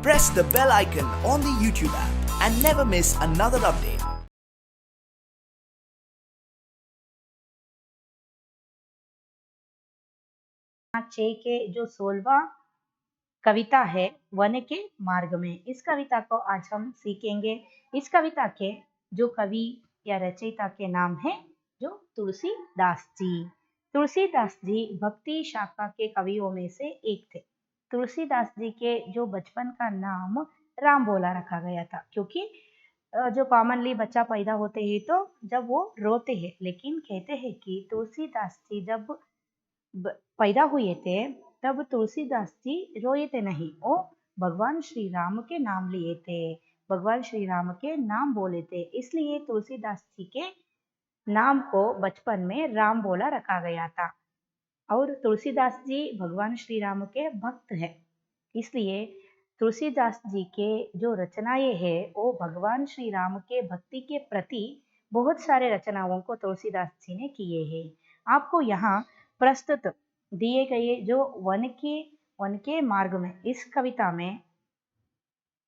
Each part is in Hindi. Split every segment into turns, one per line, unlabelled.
Press the bell icon on the YouTube app and never miss another update.
चे के जो 16वां कविता है वन के मार्ग में, इस कविता को आज हम सीखेंगे। इस कविता के जो कवि या रचयिता के नाम है जो तुलसीदास जी। तुलसीदास जी भक्ति शाखा के कवियों में से एक थे। तुलसीदास जी के जो बचपन का नाम राम बोला रखा गया था, क्योंकि जो कॉमनली बच्चा पैदा होते ही तो जब वो रोते हैं, लेकिन कहते हैं कि तुलसीदास जी जब पैदा हुए थे तब तुलसीदास जी रोए थे नहीं, वो भगवान श्री राम के नाम लिए थे, भगवान श्री राम के नाम बोले थे, इसलिए तुलसीदास जी के नाम को बचपन में राम बोला रखा गया था। और तुलसीदास जी भगवान श्री राम के भक्त है, इसलिए तुलसीदास जी के जो रचनाएं हैं वो भगवान श्री राम के भक्ति के प्रति बहुत सारे रचनाओं को तुलसीदास जी ने किए हैं। आपको यहाँ प्रस्तुत दिए गए जो वन के मार्ग में, इस कविता में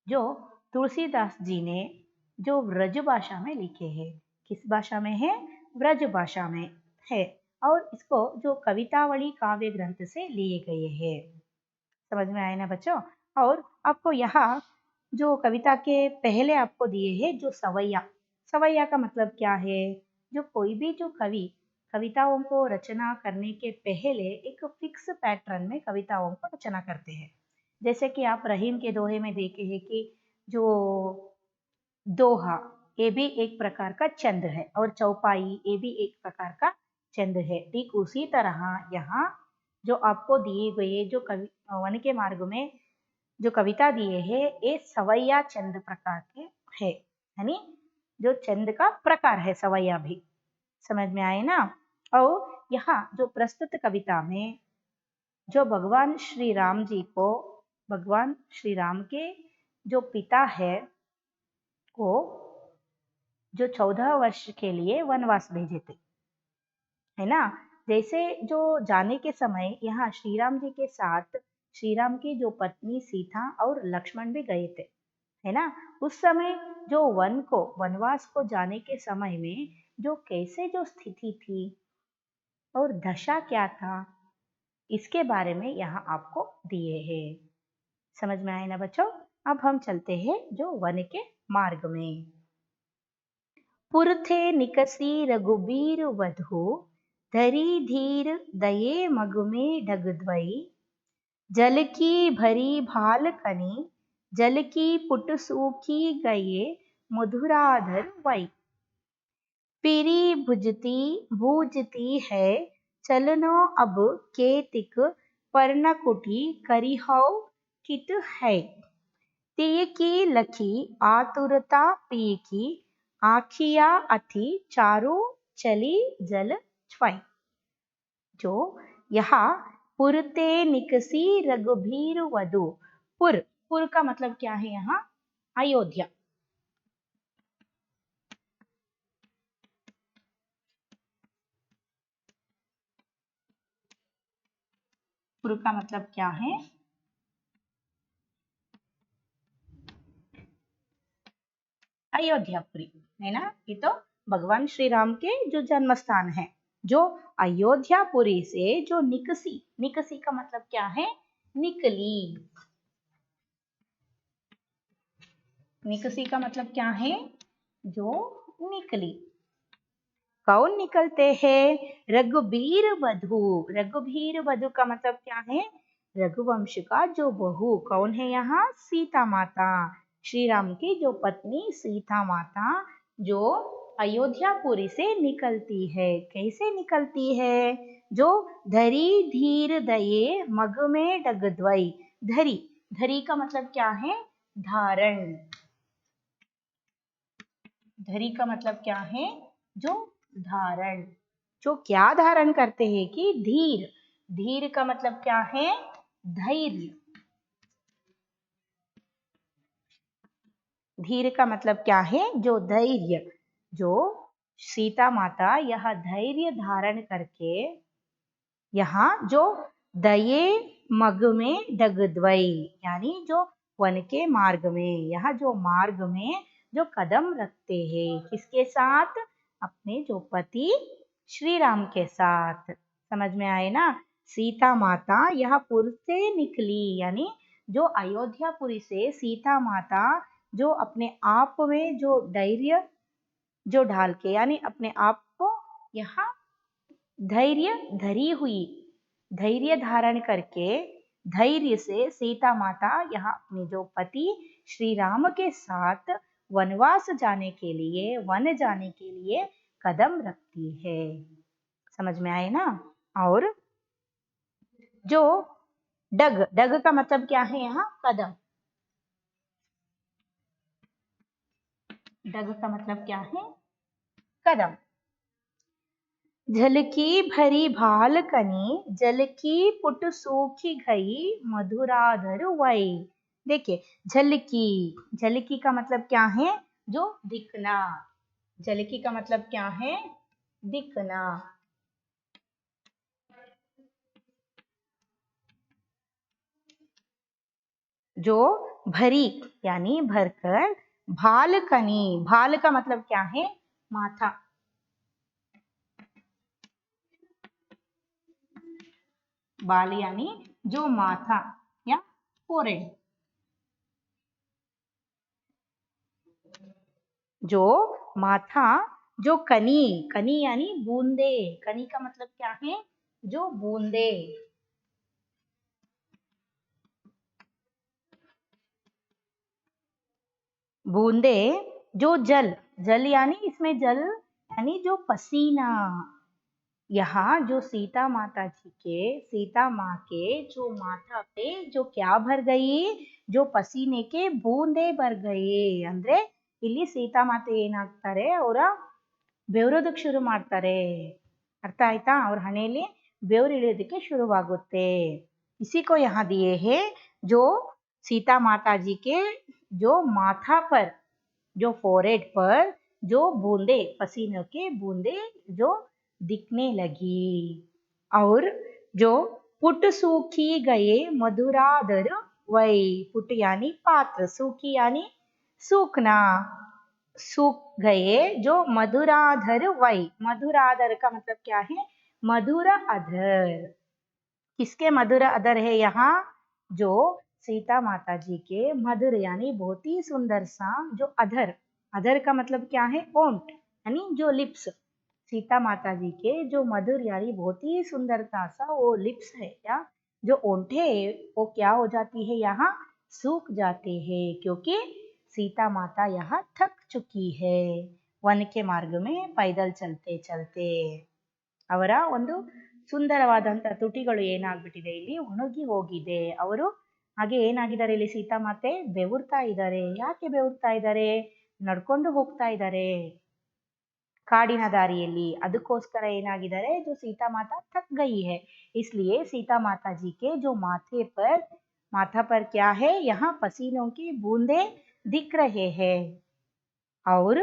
जो तुलसीदास जी ने जो व्रज भाषा में लिखे हैं, किस भाषा में है? व्रज भाषा में है, और इसको जो कवितावली काव्य ग्रंथ से लिए गए हैं। समझ में आए ना बच्चों? और आपको यहाँ जो कविता के पहले आपको दिए हैं जो सवैया, सवैया का मतलब क्या है? जो कोई भी जो कवि कविताओं को रचना करने के पहले एक फिक्स पैटर्न में कविताओं को रचना करते हैं। जैसे कि आप रहीम के दोहे में देखे हैं कि जो दोहा ये भी एक प्रकार का छंद है, और चौपाई ये भी एक प्रकार का छंद है। ठीक उसी तरह यहाँ जो आपको दिए गए जो वन के मार्ग में जो कविता दिए हैं ये सवैया छंद प्रकार के है, यानी जो छंद का प्रकार है सवैया भी। समझ में आए ना? और यहाँ जो प्रस्तुत कविता में जो भगवान श्री राम जी को, भगवान श्री राम के जो पिता है वो जो 14 वर्ष के लिए वनवास भेजे थे, है ना? जैसे जो जाने के समय यहाँ श्री राम जी के साथ श्री राम की जो पत्नी सीता और लक्ष्मण भी गए थे, है ना? उस समय जो वनवास को जाने के समय में जो कैसे जो स्थिति थी और दशा क्या था, इसके बारे में यहाँ आपको दिए हैं। समझ में आए ना बच्चों? अब हम चलते हैं जो वन के मार्ग में। पुर थे निकसी रघुबीर वधु, धरी धीर दये मग में ढगद्वई, जल की भरी भाल कनी, जल की पुट सूखी गए मधुराधर वई, पीरी भूजती है चलनो अब केतिक, पर्णकुटी करिहौ कित है, तिय की लखी आतुरता पी की, आखिया अथी चारू चली जल छ्वई। जो यहाँ पुरते निकसी रघुबीर वधु, पुर का मतलब क्या है? यहाँ अयोध्या। पुर का मतलब क्या है? अयोध्यापुरी, है ना? ये तो भगवान श्री राम के जो जन्म स्थान है, जो अयोध्यापुरी से जो निकसी का मतलब क्या है? निकली। निकसी का मतलब क्या है? जो निकली। कौन निकलते हैं? रघुबीर वधु। रघुबीर वधु का मतलब क्या है? रघुवंश का जो बहू। कौन है यहाँ? सीता माता, श्री राम की जो पत्नी सीता माता, जो अयोध्यापुरी से निकलती है। कैसे निकलती है? जो धरी धीर दये मग में डगद्वई। धरी का मतलब क्या है? धारण। धरी का मतलब क्या है? जो धारण। जो क्या धारण करते हैं? कि धीर का मतलब क्या है? धैर्य। धीर का मतलब क्या है? जो धैर्य। जो सीता माता यह धैर्य धारण करके यहाँ जो दये मग में डगद्वई, यानी जो वन के मार्ग में, यहाँ जो मार्ग में जो कदम रखते हैं, किसके साथ? अपने जो पति श्री राम के साथ। समझ में आए ना? सीता माता यह पुर से निकली, यानी जो अयोध्यापुरी से सीता माता जो अपने आप में जो धैर्य जो ढाल के, यानी अपने आप को यहाँ धैर्य धरी हुई, धैर्य धारण करके धैर्य से सीता माता यहाँ अपने जो पति श्री राम के साथ वनवास जाने के लिए, वन जाने के लिए कदम रखती है। समझ में आए ना? और जो डग, डग का मतलब क्या है यहाँ? कदम। डग का मतलब क्या है? कदम। झलकी भरी भाल कनी, जल की पुट सूखी गई, मधुराधर वही। देखिए, झलकी, झलकी का मतलब क्या है? जो दिखना। झलकी का मतलब क्या है? दिखना। जो भरी यानी भरकर, भाल कनी, भाल का मतलब क्या है? माथा। बाल यानी जो माथा या फोrehead। जो माथा, जो कनी, कनी यानी बूंदे, कनी का मतलब क्या है? जो बूंदे। बूंदे, जो जल, जल यानी इसमें जल यानी जो पसीना। यहाँ जो सीता माता जी के, सीता माँ के जो माथा पे जो क्या भर गई? जो पसीने के बूंदे भर गए। ಅಂದ್ರೆ ಇಲ್ಲಿ ಸೀತಾ ಮಾತೆ ಏನಾಗ್ತಾರೆ? ಅವರ ಬೆವರೋದಕ್ಕೆ ಶುರು ಮಾಡ್ತಾರೆ। ಅರ್ಥ ಆಯ್ತಾ? ಅವ್ರ ಹಣೆಯಲ್ಲಿ ಬೆವರು ಇಳಿಯೋದಕ್ಕೆ ಶುರುವಾಗುತ್ತೆ। इसी को यहाँ दिए है, जो सीता माता जी के जो माथा पर, जो फोrehead पर जो बूंदे, पसीनों के बूंदे जो दिखने लगी। और जो पुट सूखी गए, मधुराधर वही। पुट यानी पात्र, सूखी यानी सूखना, सूख गए जो मधुराधर वही। मधुराधर का मतलब क्या है? मधुर अधर। किसके मधुर अधर है यहाँ? जो सीता माता जी के मधुर यानी बहुत ही सुंदर सा जो अधर, अधर का मतलब क्या है? ओंठ यानी जो लिप्स। सीता माता जी के जो मधुर यानी बहुत ही सुंदरता सा वो लिप्स है, क्या जो ओंठे वो क्या हो जाती है? यहाँ सूख जाते हैं, क्योंकि सीता माता यहाँ थक चुकी है वन के मार्ग में पैदल चलते चलते। ಅವರ ಒಂದು ಸುಂದರವಾದಂತ ತುಟಿಗಳು ಏನಾಗ್ಬಿಟ್ಟಿದೆ? ಇಲ್ಲಿ ಒಣಗಿ ಹೋಗಿದೆ। ಅವರು ಹಾಗೆ ಏನಾಗಿದ್ದಾರೆ? ಇಲ್ಲಿ ಸೀತಾ ಮಾತೆ ಬೆವರ್ತಾ ಇದ್ದಾರೆ। ಯಾಕೆ ಬೆವರ್ತಾ ಇದ್ದಾರೆ? ನಡ್ಕೊಂಡು ಹೋಗ್ತಾ ಇದ್ದಾರೆ ಕಾಡಿನ ದಾರಿಯಲ್ಲಿ, ಅದಕ್ಕೋಸ್ಕರ ಏನಾಗಿದ್ದಾರೆ? जो सीता माता थक गई है, इसलिए सीता माता जी के जो माथे पर, माथा पर क्या है? यहाँ पसीनों की बूंदे दिख रहे हैं। और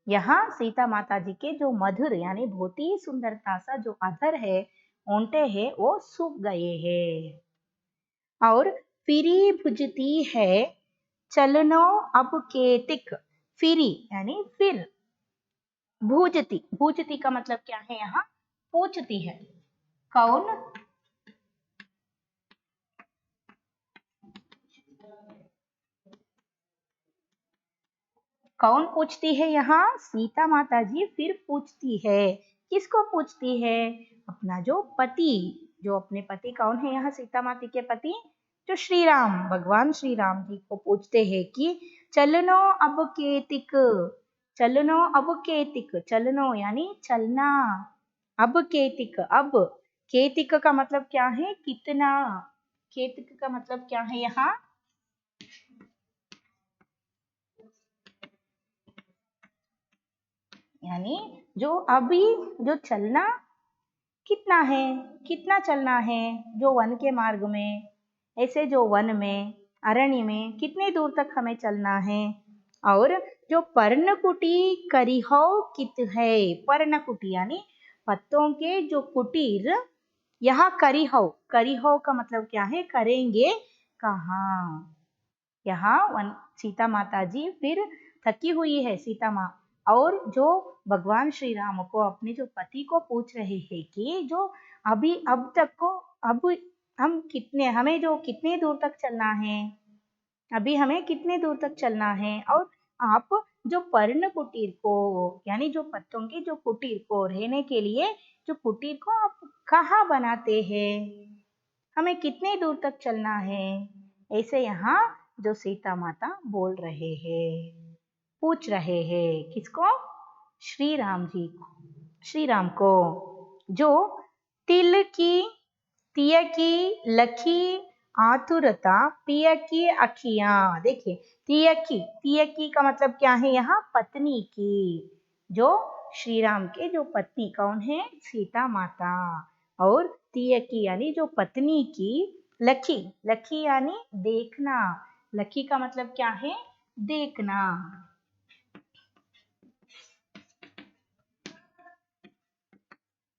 यहाँ सीता माता जी के जो मधुर यानी बहुत ही सुंदरता सा जो अधर है, ओंटे है, वो सूख गए हैं। और फिरी भुजती है, चलनो अब केतिक। फिरी यानी फिर, भूजती, भूजती का मतलब क्या है? यहाँ पूछती है। कौन? कौन पूछती है? यहाँ सीता माता जी फिर पूछती है। किसको पूछती है? अपना जो पति, जो अपने पति कौन है? यहाँ सीता माता के पति जो श्री राम, भगवान श्री राम जी को पूछते हैं कि चलनो अब केतिक, चलनो अब केतिक, चलनो यानी चलना, अब केतिक, अब केतिक का मतलब क्या है? कितना। केतिक का मतलब क्या है? यहाँ यानी जो अभी जो चलना कितना है, कितना चलना है जो वन के मार्ग में, ऐसे जो वन में, अरण्य में कितने दूर तक हमें चलना है। और जो पर्णकुटी करिहो कित है, पर्णकुटी यानी पत्तों के जो कुटीर, यहाँ करिहो, करिहो का मतलब क्या है? करेंगे, कहाँ। यहाँ सीता माता जी फिर थकी हुई है सीता माँ, और जो भगवान श्री राम को अपने जो पति को पूछ रहे हैं कि जो अभी अब तक को अब हमें जो कितने दूर तक चलना है, अभी हमें कितने दूर तक चलना है, और आप जो पर्ण कुटीर को यानी जो पत्तों के जो कुटीर को रहने के लिए जो कुटीर को आप कहाँ बनाते हैं, हमें कितने दूर तक चलना है, ऐसे यहाँ जो सीता माता बोल रहे हैं, पूछ रहे हैं किसको, श्री राम जी को, श्री राम को। जो तिल की तिय की लखी आतुरता पिय की अखियां, देखिए तिय की का मतलब क्या है, यहाँ पत्नी की, जो श्री राम के जो पत्नी कौन है, सीता माता, और तिय की यानी जो पत्नी की, लखी लखी यानी देखना, लखी का मतलब क्या है, देखना,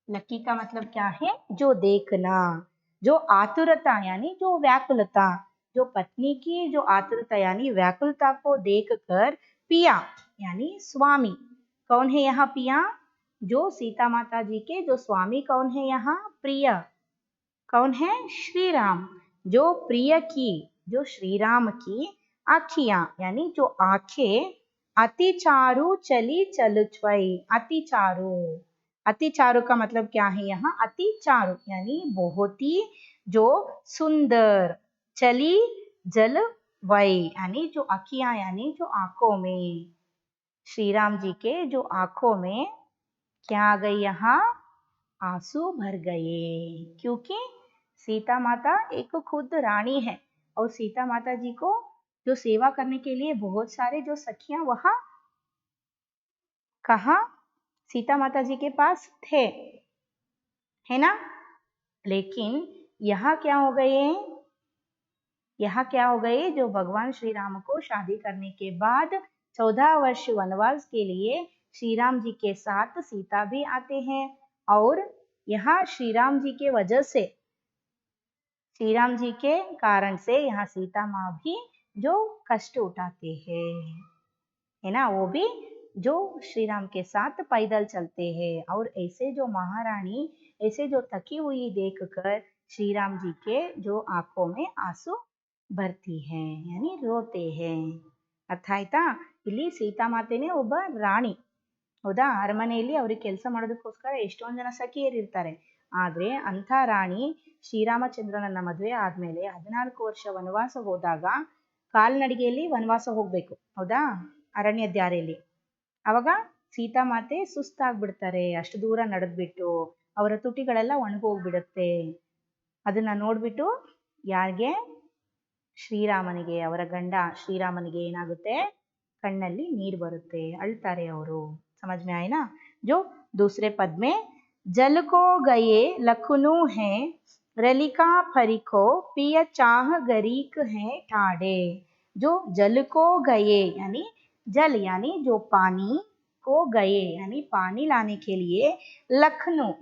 लकी का मतलब क्या है, जो देखना, जो आतुरता यानी जो व्याकुलता, जो पत्नी की जो आतुरता यानी व्याकुलता को देखकर पिया यानी स्वामी, कौन है यहाँ पिया, जो सीता माता जी के जो स्वामी कौन है यहाँ, प्रिय, कौन है, श्री राम, जो प्रिय की जो श्री राम की आखियां यानी जो आंखें, अति चारु चली चलुचवई, अति चारु, अति चारु का मतलब क्या है यहाँ, अति चारु यानी बहुत ही जो सुंदर, चली जल वई यानी जो अखियां यानी जो आंखों में, श्री राम जी के जो आंखों में क्या आ गई यहाँ, आंसू भर गए, क्योंकि सीता माता एक खुद रानी है, और सीता माता जी को जो सेवा करने के लिए बहुत सारे जो सखियां वहां कहा, सीता माता जी के पास थे, है ना, लेकिन यहाँ क्या हो गए, यहाँ क्या हो गए, जो भगवान श्री राम को शादी करने के बाद 14 वर्ष वनवास के लिए श्री राम जी के साथ सीता भी आते हैं, और यहाँ श्री राम जी के वजह से, श्री राम जी के कारण से यहाँ सीता माँ भी जो कष्ट उठाते हैं, है ना, वो भी जो श्री राम के साथ पैदल चलते हैं, और ऐसे जो महारानी ऐसे जो थकी हुई देखकर श्री राम जी के जो आंखों में आंसू भरती है यानी रोते हैं, ಅರ್ಥ ಆಯ್ತಾ, ಇಲ್ಲಿ ಸೀತಾಮಾತೆನೇ ಒಬ್ಬ ರಾಣಿ, ಹೌದಾ, ಅರಮನೆಯಲ್ಲಿ ಅವ್ರಿಗೆ ಕೆಲಸ ಮಾಡೋದಕ್ಕೋಸ್ಕರ ಎಷ್ಟೊಂದು ಜನ ಸಖಿಯರಿರ್ತಾರೆ, ಆದ್ರೆ ಅಂಥ ರಾಣಿ ಶ್ರೀರಾಮಚಂದ್ರನನ್ನ ಮದುವೆ ಆದ್ಮೇಲೆ 14 ವರ್ಷ ವನವಾಸ ಹೋದಾಗ ಕಾಲ್ನಡಿಗೆಯಲ್ಲಿ ವನವಾಸ ಹೋಗ್ಬೇಕು, ಹೌದಾ, ಅರಣ್ಯ ದಾರಿಯಲ್ಲಿ, ಅವಾಗ ಸೀತಾಮಾತೆ ಸುಸ್ತಾಗ್ಬಿಡ್ತಾರೆ, ಅಷ್ಟು ದೂರ ನಡೆದ್ಬಿಟ್ಟು ಅವರ ತುಟಿಗಳೆಲ್ಲ ಒಣಗೋಗ್ಬಿಡುತ್ತೆ, ಅದನ್ನ ನೋಡ್ಬಿಟ್ಟು ಯಾರಿಗೆ, ಶ್ರೀರಾಮನಿಗೆ, ಅವರ ಗಂಡ ಶ್ರೀರಾಮನಿಗೆ ಏನಾಗುತ್ತೆ, ಕಣ್ಣಲ್ಲಿ ನೀರು ಬರುತ್ತೆ, ಅಳ್ತಾರೆ ಅವರು, समझ में आए ना। जो दूसरे पद में जल को गए लखनऊ है रलिका फरिको पिय चाह गरीक है ठाड़े, जो जल को गए यानी जल यानी जो पानी को गए यानी पानी लाने के लिए लखनऊ,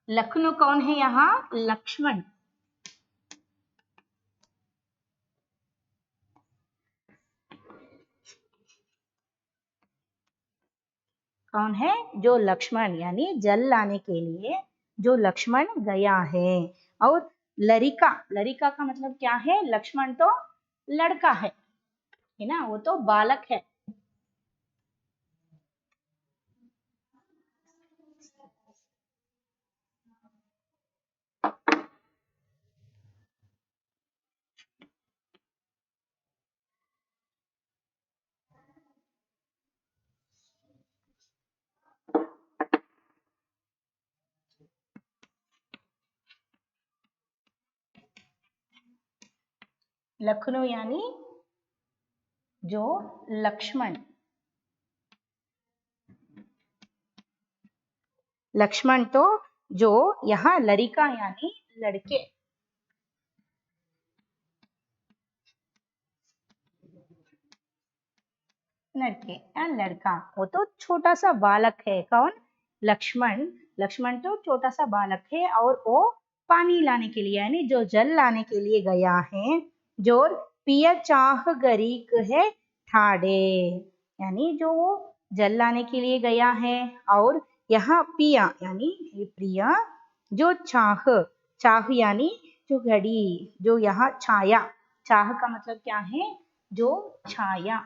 लखनऊ कौन है यहाँ, लक्ष्मण, कौन है, जो लक्ष्मण यानी जल लाने के लिए जो लक्ष्मण गया है, और लरिका, लरिका का मतलब क्या है, लक्ष्मण तो लड़का है ना, वो तो बालक है, लखनऊ यानी जो लक्ष्मण, लक्ष्मण तो जो यहाँ लरिका यानी लड़के, लड़के या लड़का, वो तो छोटा सा बालक है, कौन, लक्ष्मण, लक्ष्मण तो छोटा सा बालक है, और वो पानी लाने के लिए यानी जो जल लाने के लिए गया है। जोर पिया चाह गरीक है ठाड़े, यानी जो वो जल लाने के लिए गया है। और यहाँ पिया यानी हे प्रिया, जो चाह, चाह यानी जो घड़ी, जो यहाँ छाया, चाह का मतलब क्या है, जो छाया।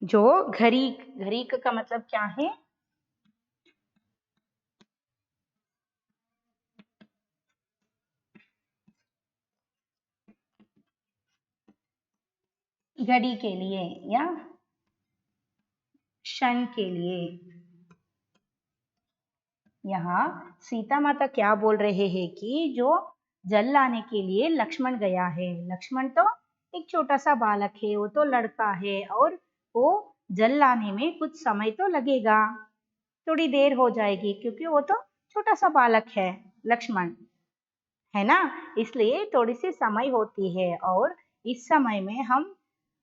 जो घरीक, घरीक का मतलब क्या है, घड़ी के लिए या क्षण के लिए। यहाँ सीता माता क्या बोल रहे हैं कि जो जल लाने के लिए लक्ष्मण गया है, लक्ष्मण तो एक छोटा सा बालक है, वो तो लड़का है और वो जल लाने में कुछ समय तो लगेगा, थोड़ी देर हो जाएगी क्योंकि वो तो छोटा सा बालक है लक्ष्मण, है ना, इसलिए थोड़ी सी समय होती है। और इस समय में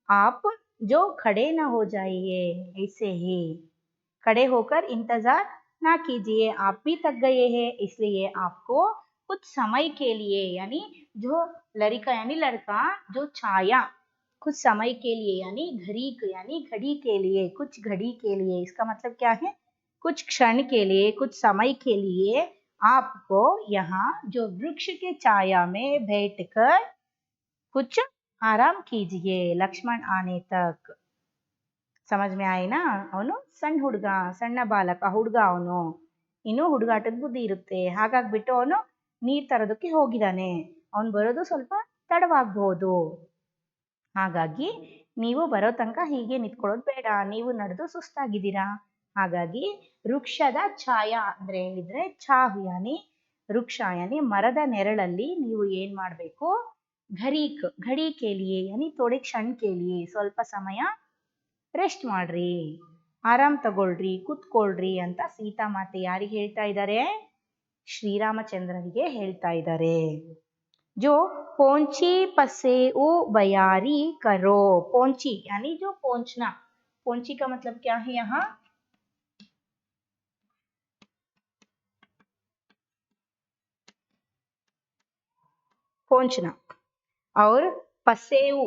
आप जो खड़े ना हो जाइए, ऐसे ही खड़े होकर इंतजार ना कीजिए, आप भी थक गए हैं, इसलिए आपको कुछ समय के लिए यानी जो लड़का यानी लड़का, जो छाया कुछ समय के लिए यानी घड़ी यानी घड़ी के लिए, कुछ घड़ी के लिए, इसका मतलब क्या है, कुछ क्षण के लिए, कुछ समय के लिए आपको यहाँ जो वृक्ष के छाया में बैठकर कुछ आराम कीजिए लक्ष्मण आने तक। समझ में आए ना, ಅವನು ಸಣ್ಣ ಹುಡುಗ, ಸಣ್ಣ ಬಾಲಕ, ಹುಡುಗ ಅವನು, ಇನ್ನು ಹುಡುಗಾಟದ ಬುದ್ಧಿ ಇರುತ್ತೆ, ಹಾಗಾಗ್ಬಿಟ್ಟು ಅವನು ನೀರ್ ತರೋದಕ್ಕೆ ಹೋಗಿದ್ದಾನೆ, ಅವನು ಬರೋದು ಸ್ವಲ್ಪ ತಡವಾಗಬಹುದು, ಹಾಗಾಗಿ ನೀವು ಬರೋ ತನಕ ಹೀಗೆ ನಿಂತ್ಕೊಳ್ಳೋದು ಬೇಡ, ನೀವು ನಡೆದು ಸುಸ್ತಾಗಿದ್ದೀರಾ, ಹಾಗಾಗಿ ವೃಕ್ಷದ ಛಾಯ ಅಂದ್ರೆ ಹೇಳಿದ್ರೆ ಛಾಹು ಯಾನಿ ವೃಕ್ಷ ಯಾನಿ ಮರದ ನೆರಳಲ್ಲಿ ನೀವು ಏನ್ ಮಾಡ್ಬೇಕು, ಘರೀಕ್ ಘಡಿ ಕೇಲಿಯೇ ಯಾನಿ ಥೋಡೆ ಕ್ಷಣ ಕೇಲಿಯೇ, ಸ್ವಲ್ಪ ಸಮಯ ರೆಸ್ಟ್ ಮಾಡ್ರಿ, ಆರಾಮ್ ತಗೊಳ್ರಿ, ಕುತ್ಕೊಳ್ರಿ ಅಂತ ಸೀತಾಮಾತೆ ಯಾರಿಗೆ ಹೇಳ್ತಾ ಇದ್ದಾರೆ, ಶ್ರೀರಾಮಚಂದ್ರನಿಗೆ ಹೇಳ್ತಾ ಇದ್ದಾರೆ। जो पोंची पसे ओ बयारी करो, पोंची यानी जो पोंछना, पोंची का मतलब क्या है यहाँ, पोंछना, और पसेऊ,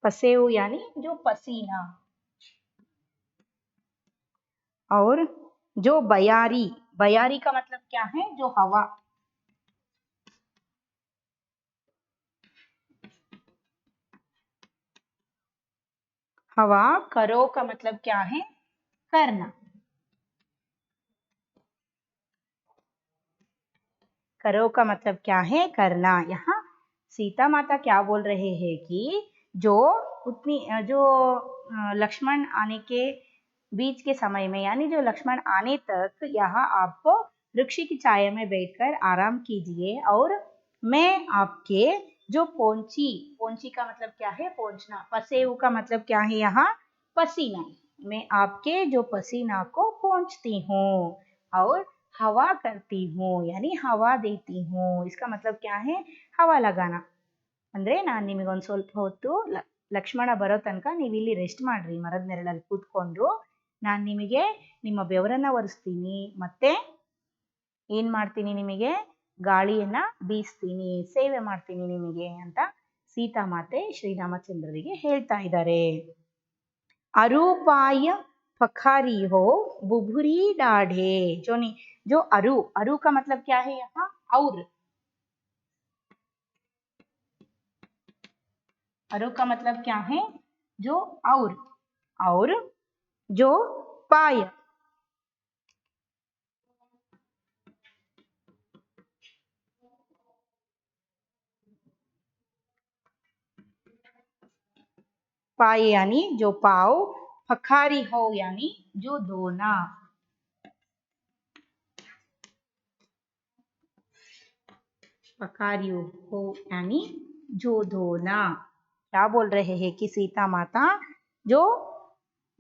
पसेऊ यानी जो पसीना, और जो बयारी, बयारी का मतलब क्या है, जो हवा, हवा, करो का मतलब क्या है, करना, करो का मतलब क्या है, करना। यहाँ सीता माता क्या बोल रहे हैं कि जो उतनी जो लक्ष्मण आने के बीच के समय में यानी जो लक्ष्मण आने तक यहाँ आपको वृक्ष की छाया में बैठकर आराम कीजिए, और मैं आपके जो पोंची, पोंची का मतलब क्या है, पोंछना, पसेऊ का मतलब क्या है यहाँ, पसीना, मैं आपके जो पसीना को पोंछती हूँ और हवा करती हूँ यानी हवा देती हूँ, इसका मतलब क्या है, हवा लगाना, ಅಂದ್ರೆ ನಾನು ನಿಮಗೆ ಒಂದು ಸ್ವಲ್ಪ ಹೊತ್ತು ಲಕ್ಷ್ಮಣ ಬರೋ ತನಕ ನೀವು ಇಲ್ಲಿ ರೆಸ್ಟ್ ಮಾಡ್ರಿ, ಮರದ ನೆರಳಲ್ಲಿ ಕೂತ್ಕೊಂಡು ನಾನು ನಿಮಗೆ ನಿಮ್ಮ ಬೆವರನ್ನ ಒರೆಸ್ತೀನಿ, ಮತ್ತೆ ಏನ್ ಮಾಡ್ತೀನಿ, ನಿಮಗೆ ಗಾಳಿಯನ್ನ ಬೀಸ್ತೀನಿ, ಸೇವೆ ಮಾಡ್ತೀನಿ ನಿಮಗೆ ಅಂತ ಸೀತಾಮಾತೆ ಶ್ರೀರಾಮಚಂದ್ರರಿಗೆ ಹೇಳ್ತಾ ಇದ್ದಾರೆ। अरूपाय पखारी हो बुभुरी डाढ़े, जो अरु, अरु का मतलब क्या है यहाँ, और, अरु का मतलब क्या है, जो और जो पाय, पाय यानी जो पाव, पखारी हो यानी जो धोना, पखारी हो यानी जो धोना। क्या बोल रहे हैं कि सीता माता, जो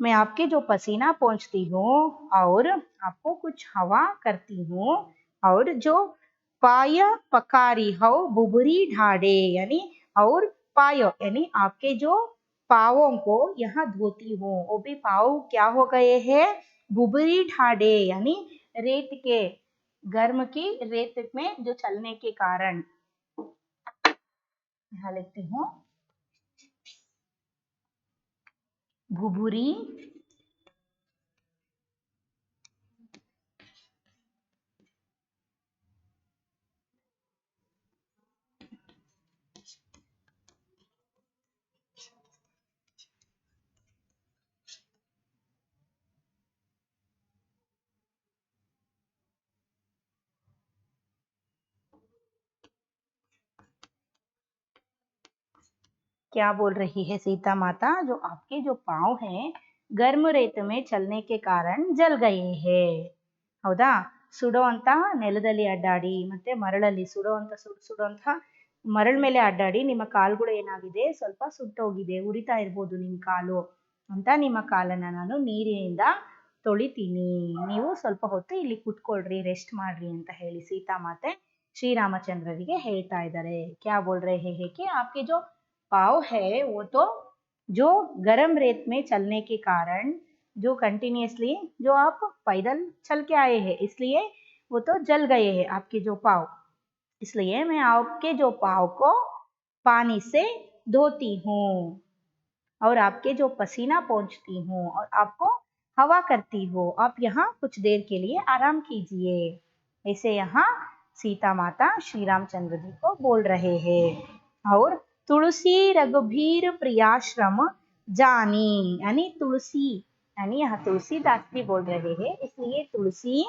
मैं आपके जो पसीना पोंछती हूँ और आपको कुछ हवा करती हूँ, और जो पाय पकारी हो बुबरी ढाडे यानी और पायो यानी आपके जो पावों को यहाँ धोती हूँ। वो भी पाव क्या हो गए हैं? बुबरी ढाडे यानी रेत के गर्म की रेत में जो चलने के कारण। यहाँ लिखती हूँ भुभुरी क्या बोल रही है सीता माता? जो आपके जो पाँव हैं गर्म रेत में चलने के कारण जल गए हैं ಹೌದಾ? ಸುಡುವಂತ ನೆಲದಲ್ಲಿ ಅಡ್ಡಾಡಿ ಮತ್ತೆ ಮರಳಲ್ಲಿ ಸುಡುವಂತ ಮರಳ ಮೇಲೆ ಅಡ್ಡಾಡಿ ನಿಮ್ಮ ಕಾಲುಗಳು ಏನಾಗಿದೆ ಸ್ವಲ್ಪ ಸುಟ್ಟೋಗಿದೆ, ಉರಿತಾ ಇರ್ಬೋದು ನಿಮ್ಮ ಕಾಲು ಅಂತ ನಿಮ್ಮ ಕಾಲನ್ನ ನಾನು ನೀರಿನಿಂದ ತೊಳಿತೀನಿ, ನೀವು ಸ್ವಲ್ಪ ಹೊತ್ತು ಇಲ್ಲಿ ಕುತ್ಕೊಳ್ರಿ, ರೆಸ್ಟ್ ಮಾಡ್ರಿ ಅಂತ ಹೇಳಿ ಸೀತಾ ಮಾತೆ ಶ್ರೀರಾಮಚಂದ್ರರಿಗೆ ಹೇಳ್ತಾ ಇದ್ದಾರೆ. क्या बोल रहे हैं कि आपके जो पाव है वो तो जो गर्म रेत में चलने के कारण जो कंटिन्यूसली जो आप पैदल चल के आए हैं इसलिए वो तो जल गए हैं आपके जो पाव, इसलिए मैं आपके जो पाव को पानी से धोती हूँ और आपके जो पसीना पोंछती हूँ और आपको हवा करती हूँ, आप यहाँ कुछ देर के लिए आराम कीजिए। ऐसे यहाँ सीता माता श्री रामचंद्र जी को बोल रहे हैं। और तुलसी रघुबीर प्रियाश्रम जानी यानी तुलसी यानी यहाँ तुलसीदास जी बोल रहे हैं, इसलिए तुलसी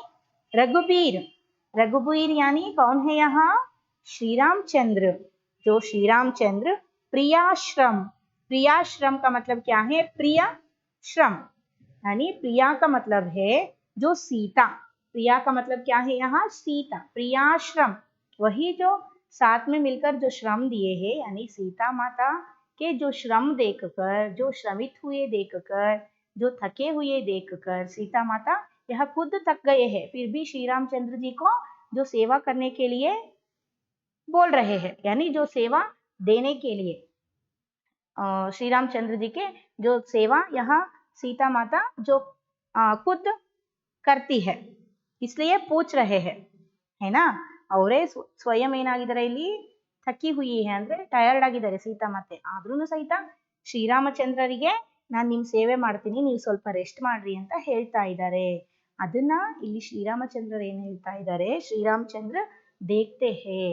रघुबीर यानी कौन है यहाँ? श्री रामचंद्र। जो श्री रामचंद्र प्रियाश्रम का मतलब क्या है? प्रिया श्रम यानी प्रिया का मतलब है जो सीता, प्रिया का मतलब क्या है यहाँ? सीता। प्रियाश्रम वही जो साथ में मिलकर जो श्रम दिए हैं यानी सीता माता के जो श्रम देखकर, जो श्रमित हुए देखकर, जो थके हुए देखकर सीता माता यह खुद थक गए हैं, फिर भी श्री रामचंद्र जी को जो सेवा करने के लिए बोल रहे हैं, यानी जो सेवा देने के लिए श्री रामचंद्र जी के जो सेवा यहाँ सीता माता जो खुद करती है इसलिए पूछ रहे हैं, है ना? ಅವರೇ ಸ್ವಯಂ ಏನಾಗಿದ್ದಾರೆ ಇಲ್ಲಿ ಥಕ್ಕಿ ಹುಯಿ ಅಂದ್ರೆ ಟಯರ್ಡ್ ಆಗಿದ್ದಾರೆ ಸೀತಾ ಮಾತೆ, ಆದ್ರೂ ಸಹಿತ ಶ್ರೀರಾಮಚಂದ್ರರಿಗೆ ನಾನು ನಿಮ್ ಸೇವೆ ಮಾಡ್ತೀನಿ, ನೀವು ಸ್ವಲ್ಪ ರೆಸ್ಟ್ ಮಾಡ್ರಿ ಅಂತ ಹೇಳ್ತಾ ಇದ್ದಾರೆ. ಅದನ್ನ ಇಲ್ಲಿ ಶ್ರೀರಾಮಚಂದ್ರ ಏನ್ ಹೇಳ್ತಾ ಇದ್ದಾರೆ? ಶ್ರೀರಾಮಚಂದ್ರ देखते हैं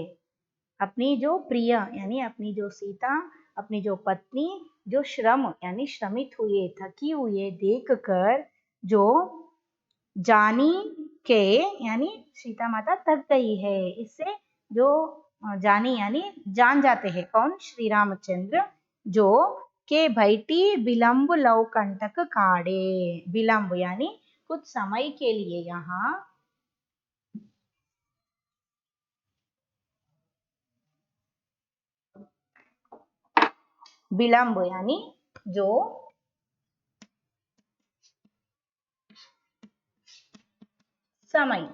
अपनी जो प्रिय यानी अपनी जो सीता, अपनी जो पत्नी जो श्रम यानी श्रमित हुए थकी हुए देख कर जो जानी के यानी सीता माता थक गई है, इससे जो जानी यानी जान जाते हैं कौन? श्री रामचंद्र जो के बैठी विलंब लव कंटक काड़े, विलंब यानी कुछ समय के लिए यहाँ विलंब यानी जो समय,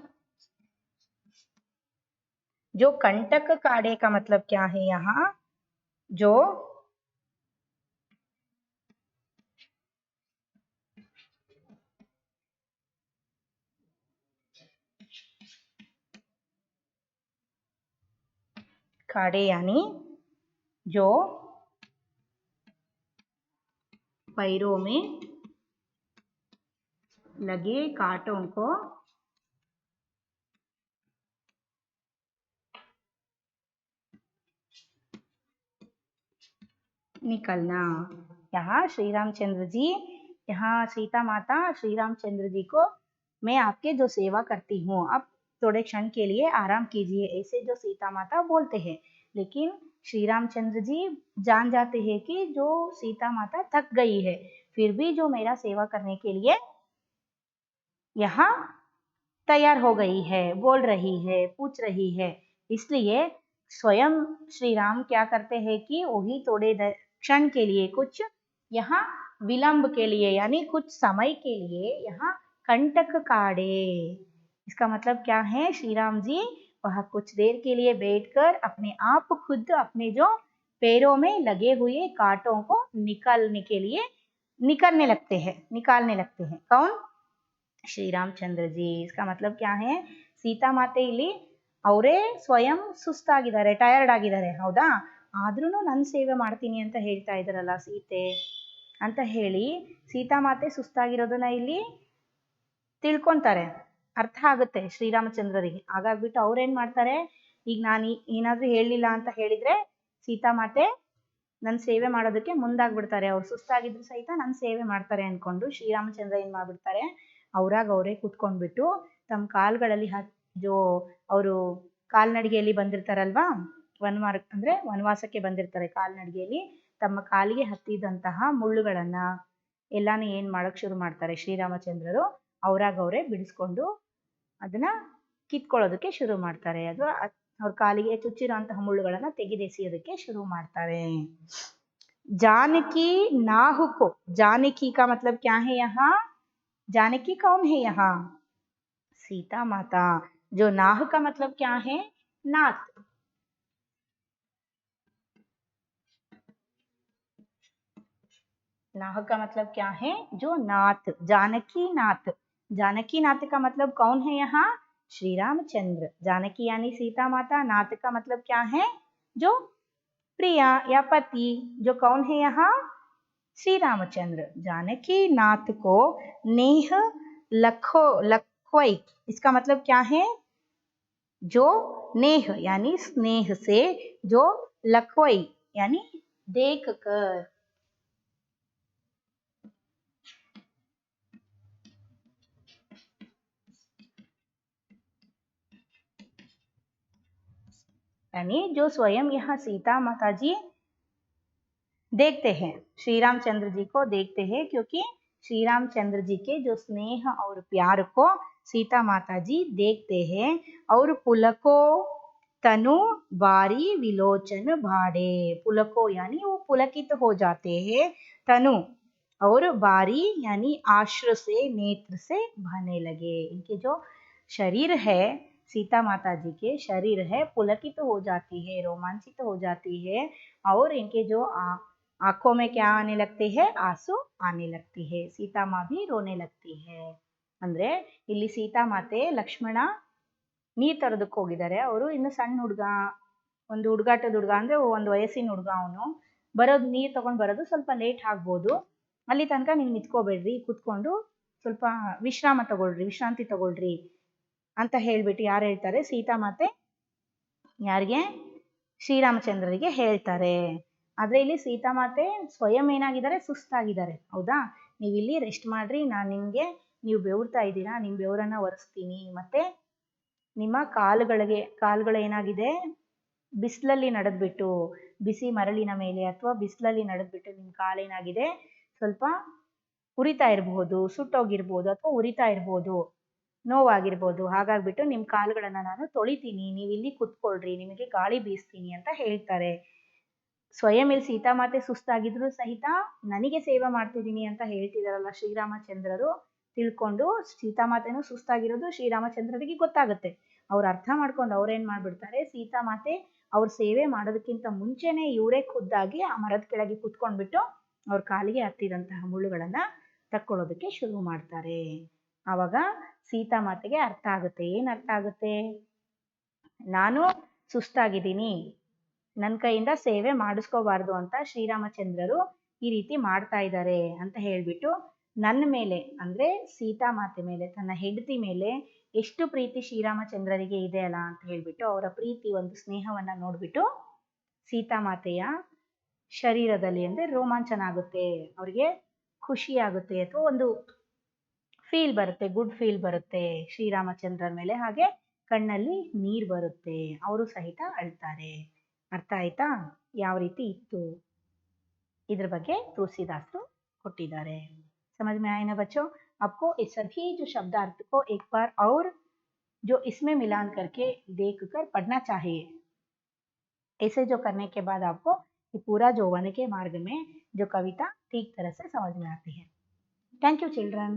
जो कंटक काड़े का मतलब क्या है यहाँ? जो काड़े यानी जो पैरों में लगे कांटों को निकलना। यहाँ श्री रामचंद्र जी, यहाँ सीता माता श्री रामचंद्र जी को मैं आपके जो सेवा करती हूँ, आप थोड़े क्षण के लिए आराम कीजिए, ऐसे जो सीता माता बोलते हैं। लेकिन श्री रामचंद्र जी जान जाते हैं कि जो सीता माता थक गई है, फिर भी जो मेरा सेवा करने के लिए यहाँ तैयार हो गई है, बोल रही है, पूछ रही है, इसलिए स्वयं श्री राम क्या करते हैं कि वही थोड़े क्षण के लिए कुछ यहाँ विलंब के लिए यानी कुछ समय के लिए यहाँ कंटक काड़े, इसका मतलब क्या है? श्री राम जी वह कुछ देर के लिए बैठकर अपने आप खुद अपने जो पैरों में लगे हुए कांटों को निकालने लगते हैं। कौन? श्री रामचंद्र जी। इसका मतलब क्या है? सीता माते ಇಲ್ಲಿ ಅವರೇ ಸ್ವಯಂ ಸುಸ್ತಾಗಿದ್ದಾರೆ, ಟಯರ್ಡ್ ಆಗಿದ್ದಾರೆ, ಹೌದಾ? ಆದ್ರೂ ನನ್ನ ಸೇವೆ ಮಾಡ್ತೀನಿ ಅಂತ ಹೇಳ್ತಾ ಇದ್ದಾರಲ್ಲ ಸೀತೆ ಅಂತ ಹೇಳಿ ಸೀತಾಮಾತೆ ಸುಸ್ತಾಗಿರೋದನ್ನ ಇಲ್ಲಿ ತಿಳ್ಕೊಂತಾರೆ, ಅರ್ಥ ಆಗುತ್ತೆ ಶ್ರೀರಾಮಚಂದ್ರರಿಗೆ. ಹಾಗಾಗ್ಬಿಟ್ಟು ಅವ್ರೇನ್ ಮಾಡ್ತಾರೆ, ಈಗ ನಾನು ಏನಾದ್ರೂ ಹೇಳಿಲ್ಲ ಅಂತ ಹೇಳಿದ್ರೆ ಸೀತಾಮಾತೆ ನನ್ನ ಸೇವೆ ಮಾಡೋದಕ್ಕೆ ಮುಂದಾಗ್ಬಿಡ್ತಾರೆ. ಅವ್ರು ಸುಸ್ತಾಗಿದ್ರು ಸಹಿತ ನನ್ನ ಸೇವೆ ಮಾಡ್ತಾರೆ ಅನ್ಕೊಂಡು ಶ್ರೀರಾಮಚಂದ್ರ ಏನ್ ಮಾಡ್ಬಿಡ್ತಾರೆ, ಅವರೇ ಕೂತ್ಕೊಂಡ್ಬಿಟ್ಟು ತಮ್ಮ ಕಾಲ್ಗಳಲ್ಲಿ ಅವರು ಕಾಲ್ನಡಿಗೆಯಲ್ಲಿ ಬಂದಿರ್ತಾರಲ್ವಾ, ವನವಾಸಕ್ಕೆ ಬಂದಿರ್ತಾರೆ ಕಾಲ್ನಡಿಗೆಯಲ್ಲಿ, ತಮ್ಮ ಕಾಲಿಗೆ ಹತ್ತಿದಂತಹ ಮುಳ್ಳುಗಳನ್ನ ಎಲ್ಲಾನು ಏನ್ ಮಾಡಕ್ ಶುರು ಮಾಡ್ತಾರೆ ಶ್ರೀರಾಮಚಂದ್ರರು, ಅವರೇ ಬಿಡಿಸ್ಕೊಂಡು ಅದನ್ನ ಕಿತ್ಕೊಳ್ಳೋದಕ್ಕೆ ಶುರು ಮಾಡ್ತಾರೆ. ಅಥವಾ ಅವ್ರ ಕಾಲಿಗೆ ಚುಚ್ಚಿರೋಂತಹ ಮುಳ್ಳುಗಳನ್ನ ತೆಗೆದೆಸೆಯೋದಕ್ಕೆ ಶುರು ಮಾಡ್ತಾರೆ. जानकी नाह को, जानकी का मतलब क्या है यहाँ? जानकी कौन है यहाँ? सीता माता। जो नाह का मतलब क्या है? नाथ। नाह का मतलब क्या है? जो नाथ, जानकी नाथ। जानकी नाथ का मतलब कौन है यहाँ? श्री रामचंद्र। जानकी यानी सीता माता, नाथ का मतलब क्या है? जो प्रिया या पति, जो कौन है यहाँ? श्री रामचंद्र। जानकी नाथ को नेह लखोई, इसका मतलब क्या है? जो नेह यानी स्नेह से, जो लखोई यानी देख कर, यानी जो स्वयं यहाँ सीता माता जी देखते हैं, श्री रामचंद्र जी को देखते हैं, क्योंकि श्री रामचंद्र जी के जो स्नेह और प्यार को सीता माता जी देखते हैं। और पुलको तनु बारी विलोचन भाड़े, पुलको यानी वो पुलकित हो जाते हैं, तनु और बारी यानी आश्र से, नेत्र से बहने लगे। इनके जो शरीर है, सीता माता जी के शरीर है, पुलकित हो जाती है, रोमांचित हो जाती है, और इनके जो आंखों में क्या आने लगते हैं? आंसू आने लगती है। सीता माँ भी रोने लगती है। ಅಂದ್ರೆ ಇಲ್ಲಿ ಸೀತಾ ಮಾತೆ ಲಕ್ಷ್ಮಣ ನೀರ್ ತರೋದಕ್ಕೆ ಹೋಗಿದ್ದಾರೆ. ಅವರು ಇನ್ನು ಸಣ್ಣ ಹುಡುಗ, ಒಂದು ಹುಡುಗಾಟದ ಹುಡುಗ, ಅಂದ್ರೆ ಒಂದು ವಯಸ್ಸಿನ ಹುಡುಗ. ಅವನು ನೀರ್ ತಗೊಂಡ್ ಬರೋದು ಸ್ವಲ್ಪ ಲೇಟ್ ಆಗ್ಬೋದು, ಅಲ್ಲಿ ತನಕ ನೀವು ನಿಂತ್ಕೋಬೇಡ್ರಿ, ಕೂತ್ಕೊಂಡು ಸ್ವಲ್ಪ ವಿಶ್ರಾಂತಿ ತಗೊಳ್ರಿ ಅಂತ ಹೇಳ್ಬಿಟ್ಟು ಯಾರು ಹೇಳ್ತಾರೆ? ಸೀತಾ ಮಾತೆ ಯಾರಿಗೆ? ಶ್ರೀರಾಮಚಂದ್ರರಿಗೆ ಹೇಳ್ತಾರೆ. ಆದ್ರೆ ಇಲ್ಲಿ ಸೀತಾ ಮಾತೆ ಸ್ವಯಂ ಏನಾಗಿದ್ದಾರೆ? ಸುಸ್ತಾಗಿದ್ದಾರೆ, ಹೌದಾ? ನೀವಿಲ್ಲಿ ರೆಸ್ಟ್ ಮಾಡ್ರಿ, ನೀವು ಬೆವರ್ತಾ ಇದ್ದೀರಾ, ನಿಮ್ ಬೆವರನ್ನ ಒರೆಸ್ತೀನಿ, ಮತ್ತೆ ನಿಮ್ಮ ಕಾಲುಗಳು ಏನಾಗಿದೆ? ಬಿಸಿಲಲ್ಲಿ ನಡೆದ್ಬಿಟ್ಟು, ಬಿಸಿ ಮರಳಿನ ಮೇಲೆ ಅಥವಾ ಬಿಸಿಲಲ್ಲಿ ನಡೆದ್ಬಿಟ್ಟು ನಿಮ್ ಕಾಲೇನಾಗಿದೆ? ಸ್ವಲ್ಪ ಉರಿತಾ ಇರಬಹುದು, ಸುಟ್ಟೋಗಿರ್ಬೋದು, ಅಥವಾ ಉರಿತಾ ಇರ್ಬೋದು, ನೋವಾಗಿರ್ಬೋದು. ಹಾಗಾಗ್ಬಿಟ್ಟು ನಿಮ್ ಕಾಲುಗಳನ್ನ ನಾನು ತೊಳಿತೀನಿ, ನೀವಿಲ್ಲಿ ಕುತ್ಕೊಳ್ರಿ, ನಿಮಗೆ ಗಾಳಿ ಬೀಸ್ತೀನಿ ಅಂತ ಹೇಳ್ತಾರೆ. ಸ್ವಯಂ ಇಲ್ಲಿ ಸೀತಾಮಾತೆ ಸುಸ್ತಾಗಿದ್ರು ಸಹಿತ ನನಗೆ ಸೇವೆ ಮಾಡ್ತಿದ್ದೀನಿ ಅಂತ ಹೇಳ್ತಿದಾರಲ್ಲ ಶ್ರೀರಾಮಚಂದ್ರರು. ತಿಳ್ಕೊಂಡು ಸೀತಾಮಾತೆನೂ ಸುಸ್ತಾಗಿರೋದು ಶ್ರೀರಾಮಚಂದ್ರರಿಗೆ ಗೊತ್ತಾಗುತ್ತೆ. ಅವ್ರು ಅರ್ಥ ಮಾಡ್ಕೊಂಡು ಅವ್ರೇನ್ ಮಾಡ್ಬಿಡ್ತಾರೆ, ಸೀತಾಮಾತೆ ಅವ್ರ ಸೇವೆ ಮಾಡೋದಕ್ಕಿಂತ ಮುಂಚೆನೆ ಇವರೇ ಖುದ್ದಾಗಿ ಆ ಮರದ ಕೆಳಗೆ ಕುತ್ಕೊಂಡ್ಬಿಟ್ಟು ಅವ್ರ ಕಾಲಿಗೆ ಹತ್ತಿದಂತಹ ಮುಳ್ಳುಗಳನ್ನ ತಕ್ಕೊಳ್ಳೋದಕ್ಕೆ ಶುರು ಮಾಡ್ತಾರೆ. ಆವಾಗ ಸೀತಾಮಾತೆಗೆ ಅರ್ಥ ಆಗುತ್ತೆ. ಏನ್ ಅರ್ಥ ಆಗುತ್ತೆ? ನಾನು ಸುಸ್ತಾಗಿದ್ದೀನಿ, ನನ್ನ ಕೈಯಿಂದ ಸೇವೆ ಮಾಡಿಸ್ಕೋಬಾರ್ದು ಅಂತ ಶ್ರೀರಾಮಚಂದ್ರರು ಈ ರೀತಿ ಮಾಡ್ತಾ ಇದ್ದಾರೆ ಅಂತ ಹೇಳ್ಬಿಟ್ಟು, ನನ್ನ ಮೇಲೆ ಅಂದ್ರೆ ಸೀತಾಮಾತೆ ಮೇಲೆ, ತನ್ನ ಹೆಂಡತಿ ಮೇಲೆ ಎಷ್ಟು ಪ್ರೀತಿ ಶ್ರೀರಾಮಚಂದ್ರರಿಗೆ ಇದೆ ಅಲ್ಲ ಅಂತ ಹೇಳ್ಬಿಟ್ಟು, ಅವರ ಪ್ರೀತಿ ಒಂದು ಸ್ನೇಹವನ್ನ ನೋಡ್ಬಿಟ್ಟು ಸೀತಾಮಾತೆಯ ಶರೀರದಲ್ಲಿ ಅಂದ್ರೆ ರೋಮಾಂಚನ ಆಗುತ್ತೆ, ಅವ್ರಿಗೆ ಖುಷಿ ಆಗುತ್ತೆ, ಅಥವಾ ಒಂದು ಫೀಲ್ ಬರುತ್ತೆ, ಗುಡ್ ಫೀಲ್ ಬರುತ್ತೆ ಶ್ರೀರಾಮಚಂದ್ರರ ಮೇಲೆ. ಹಾಗೆ ಕಣ್ಣಲ್ಲಿ ನೀರ್ ಬರುತ್ತೆ, ಅವರು ಸಹಿತ ಅಳ್ತಾರೆ. ಅರ್ಥ ಆಯ್ತಾ ಯಾವ ರೀತಿ ಇತ್ತು? इधर बगे तुलसीदासರು ಕೊಟ್ಟಿದ್ದಾರೆ. समझ में आए ना बच्चों? आपको ये सभी जो शब्दार्थ को एक बार और जो इसमें मिलान करके देख कर पढ़ना चाहिए. ऐसे जो करने के बाद आपको ये पूरा जो वन के मार्ग में जो कविता ठीक तरह से समझ में आती है. Thank you children.